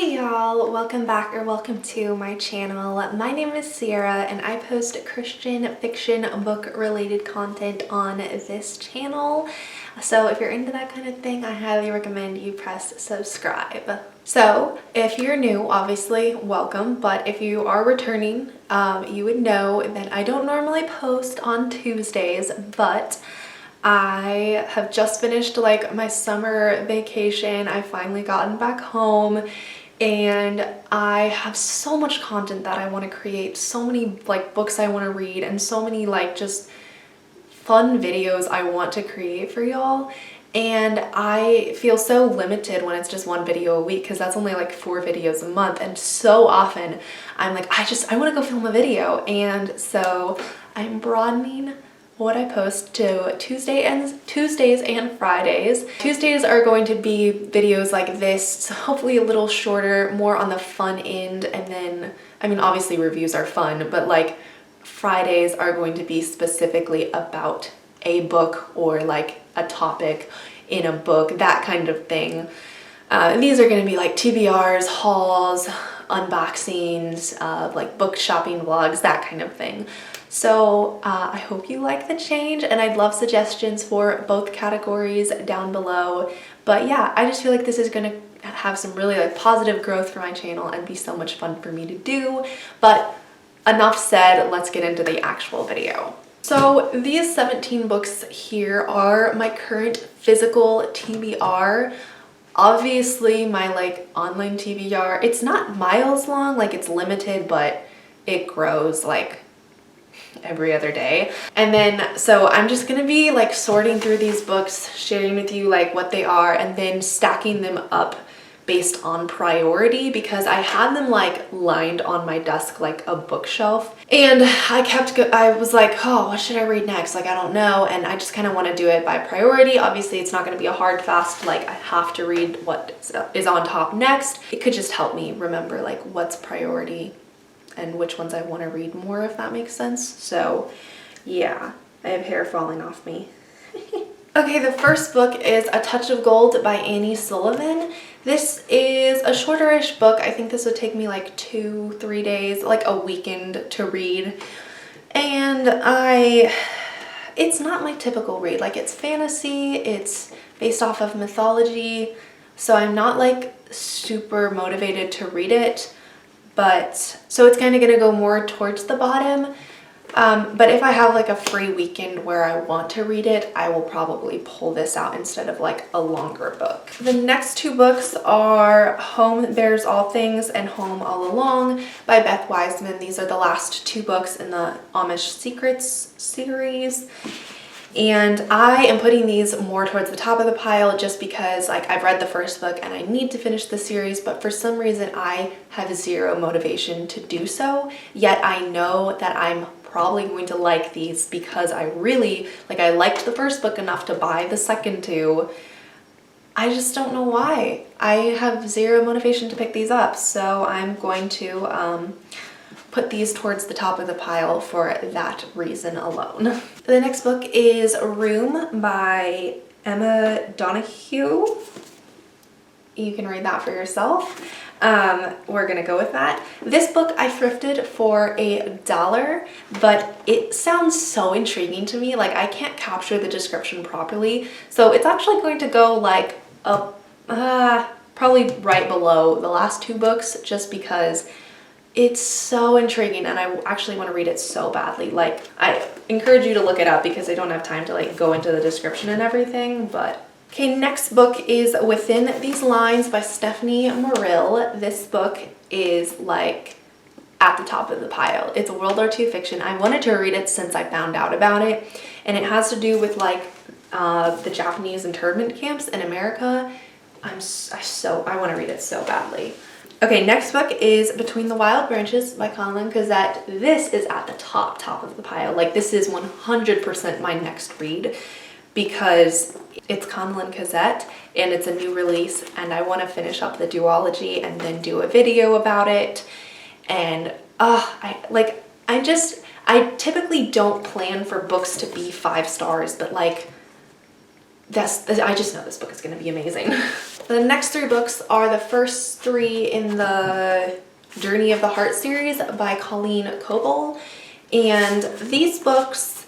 Hey y'all, welcome back or welcome to my channel. My name is Sierra and I post Christian fiction book related content on this channel. So if you're into that kind of thing, I highly recommend you press subscribe. So if you're new, obviously welcome, but if you are returning, you would know that I don't normally post on Tuesdays, but I have just finished like my summer vacation. I've finally gotten back home and I have so much content that I want to create, so many like books I want to read, and so many like just fun videos I want to create for y'all. And I feel so limited when it's just one video a week because that's only like 4 videos a month. And so often I'm like, I want to go film a video. And so I'm broadening what I post to Tuesdays and Fridays. Tuesdays are going to be videos like this, so hopefully a little shorter, more on the fun end, and then, I mean, obviously reviews are fun, but like Fridays are going to be specifically about a book or like a topic in a book, that kind of thing. These are going to be like TBRs, hauls, unboxings, like book shopping vlogs, that kind of thing. So I hope you like the change, and I'd love suggestions for both categories down below. But yeah, I just feel like this is gonna have some really like positive growth for my channel and be so much fun for me to do. But enough said, let's get into the actual video. So these 17 books here are my current physical TBR. Obviously my like online TBR, it's not miles long, like it's limited, but it grows like every other day. And then so I'm just gonna be like sorting through these books, sharing with you like what they are, and then stacking them up based on priority, because I had them like lined on my desk like a bookshelf, and I was like, oh, what should I read next? Like, I don't know. And I just kind of want to do it by priority. Obviously it's not going to be a hard fast like I have to read what is on top next. It could just help me remember like what's priority and which ones I want to read more, if that makes sense. So yeah, I have hair falling off me. Okay, the first book is A Touch of Gold by Annie Sullivan. This is a shorter-ish book. I think this would take me like 2-3 days, like a weekend to read. And it's not my typical read. Like, it's fantasy, it's based off of mythology, so I'm not like super motivated to read it. But so it's kind of gonna go more towards the bottom. But if I have like a free weekend where I want to read it, I will probably pull this out instead of like a longer book. The next 2 books are Home There's All Things and Home All Along by Beth Wiseman. These are the last 2 books in the Amish Secrets series. And I am putting these more towards the top of the pile just because like I've read the first book and I need to finish the series, but for some reason I have zero motivation to do so. Yet I know that I'm probably going to like these because I liked the first book enough to buy the second 2. I just don't know why. I have zero motivation to pick these up, so I'm going to put these towards the top of the pile for that reason alone. The next book is Room by Emma Donoghue. You can read that for yourself. We're gonna go with that. This book I thrifted for $1, but it sounds so intriguing to me. Like, I can't capture the description properly, so it's actually going to go like up, probably right below the last 2 books, just because it's so intriguing and I actually want to read it so badly. Like, I encourage you to look it up because I don't have time to like go into the description and everything. But okay, next book is Within These Lines by Stephanie Morrill. This book is like at the top of the pile. It's a World War II fiction. I wanted to read it since I found out about it, and it has to do with like the Japanese internment camps in America. I want to read it so badly. Okay, next book is Between the Wild Branches by Conlon Cosette. This is at the top of the pile. Like, this is 100% my next read because it's Conlon Cosette and it's a new release, and I want to finish up the duology and then do a video about it. And I typically don't plan for books to be 5 stars, but like I just know this book is going to be amazing. The next 3 books are the first 3 in the Journey of the Heart series by Colleen Coble. And these books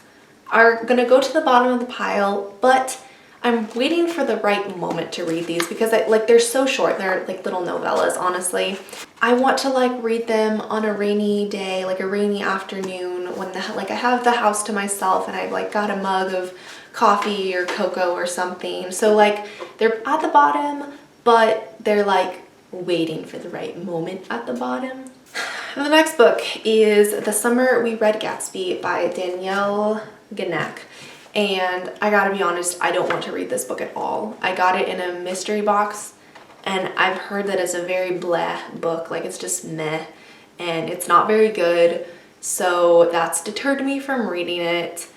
are going to go to the bottom of the pile, but I'm waiting for the right moment to read these because they're so short. They're like little novellas, honestly. I want to like read them on a rainy day, like a rainy afternoon when I have the house to myself and I've like got a mug of coffee or cocoa or something. So like they're at the bottom, but they're like waiting for the right moment at the bottom. The next book is The Summer We Read Gatsby by Danielle Ganack. And I gotta be honest, I don't want to read this book at all. I got it in a mystery box and I've heard that it's a very bleh book, like it's just meh and it's not very good. So that's deterred me from reading it.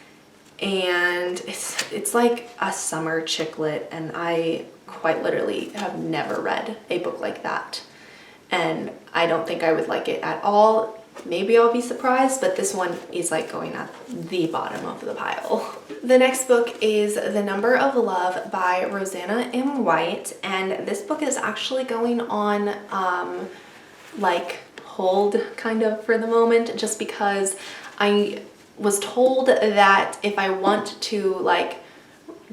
And it's like a summer chick lit and I quite literally have never read a book like that. And I don't think I would like it at all. Maybe I'll be surprised, but this one is like going at the bottom of the pile. The next book is The Number of Love by Rosanna M. White, and this book is actually going on like hold kind of for the moment, just because I was told that if I want to like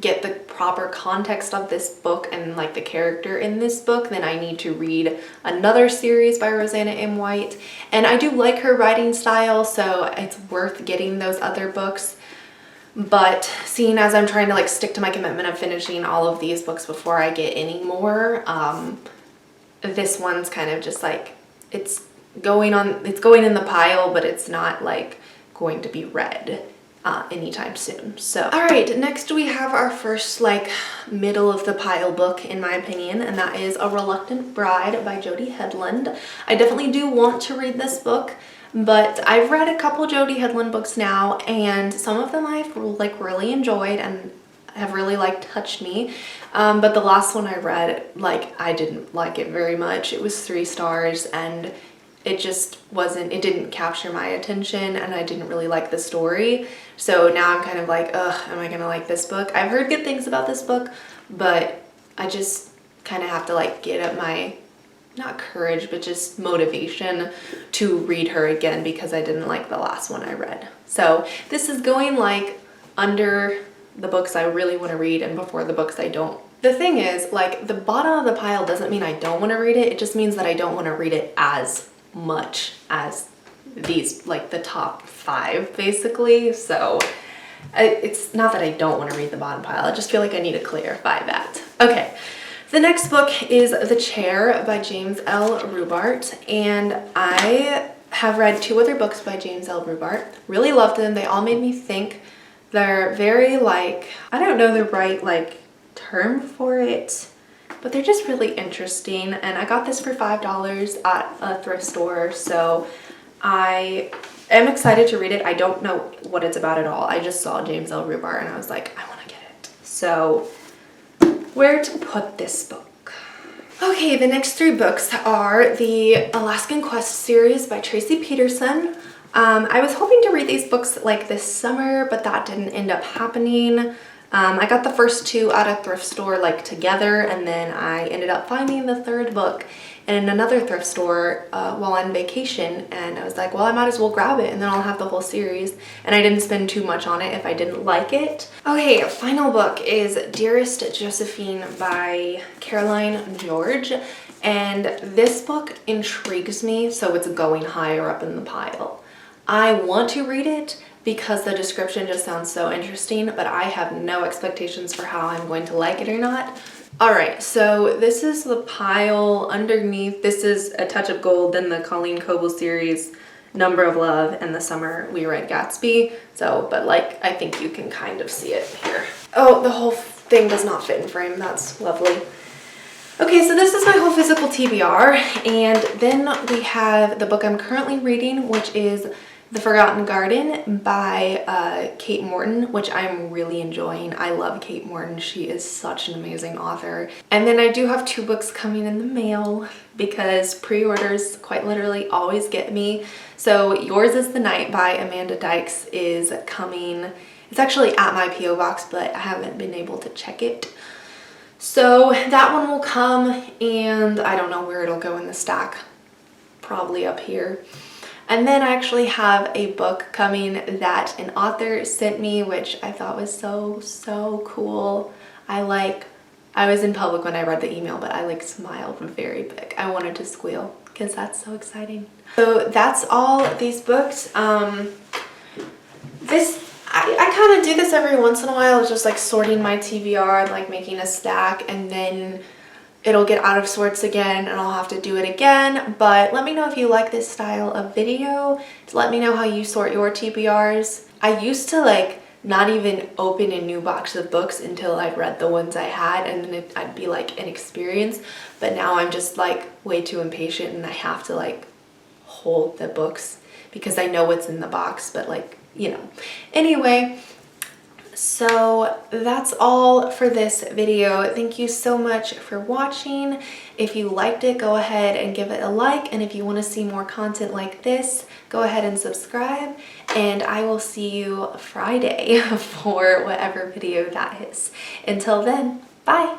get the proper context of this book and like the character in this book, then I need to read another series by Rosanna M. White. And I do like her writing style, so it's worth getting those other books. But seeing as I'm trying to like stick to my commitment of finishing all of these books before I get any more, this one's kind of just like, it's going in the pile, but it's not like going to be read anytime soon. So all right, next we have our first like middle of the pile book in my opinion, and that is A Reluctant Bride by Jodi Headland. I definitely do want to read this book, but I've read a couple Jodi Headland books now and some of them I've like really enjoyed and have really like touched me, but the last one I read, like I didn't like it very much. It was 3 stars and it just wasn't, it didn't capture my attention and I didn't really like the story. So now I'm kind of like, ugh, am I gonna like this book? I've heard good things about this book, but I just kind of have to like get up my, not courage, but just motivation to read her again because I didn't like the last one I read. So this is going like under the books I really want to read and before the books I don't. The thing is, like the bottom of the pile doesn't mean I don't want to read it. It just means that I don't want to read it as much as these, like the top 5 basically. So it's not that I don't want to read the bottom pile, I just feel like I need to clarify that. Okay, the next book is The Chair by James L. Rubart, and I have read 2 other books by James L. Rubart. Really loved them. They all made me think. They're very like, I don't know the right like term for it, but they're just really interesting. And I got this for $5 at a thrift store, so I am excited to read it. I don't know what it's about at all. I just saw James L. Rubart and I was like, I want to get it. So where to put this book? Okay, the next 3 books are the Alaskan Quest series by Tracy Peterson. I was hoping to read these books like this summer, but that didn't end up happening. I got the first 2 at a thrift store like together, and then I ended up finding the 3rd book in another thrift store while on vacation, and I was like, well, I might as well grab it and then I'll have the whole series, and I didn't spend too much on it if I didn't like it. Okay, final book is Dearest Josephine by Caroline George, and this book intrigues me, so it's going higher up in the pile. I want to read it because the description just sounds so interesting, but I have no expectations for how I'm going to like it or not. All right, so this is the pile underneath. This is A Touch of Gold, then the Colleen Coble series, Number of Love, and The Summer We Read Gatsby. So, but like, I think you can kind of see it here. Oh, the whole thing does not fit in frame. That's lovely. Okay, so this is my whole physical TBR, and then we have the book I'm currently reading, which is The Forgotten Garden by Kate Morton, which I'm really enjoying. I love Kate Morton. She is such an amazing author. And then I do have 2 books coming in the mail because pre-orders quite literally always get me. So Yours is the Night by Amanda Dykes is coming It's actually at my P.O. box, but I haven't been able to check it. So that one will come, and I don't know where it'll go in the stack. Probably up here. And then I actually have a book coming that an author sent me, which I thought was so cool. I was in public when I read the email, but I smiled very big. I wanted to squeal because that's so exciting. So that's all these books. I kind of do this every once in a while. It's just sorting my TBR and making a stack, and then it'll get out of sorts again and I'll have to do it again. But let me know if you like this style of video. Let me know how you sort your TBRs. I used to not even open a new box of books until I'd read the ones I had, and then I'd be an experience. But now I'm just way too impatient, and I have to hold the books because I know what's in the box, but you know. Anyway, so that's all for this video. Thank you so much for watching. If you liked it, go ahead and give it a like, and if you want to see more content like this, go ahead and subscribe, and I will see you Friday for whatever video that is. Until then, bye!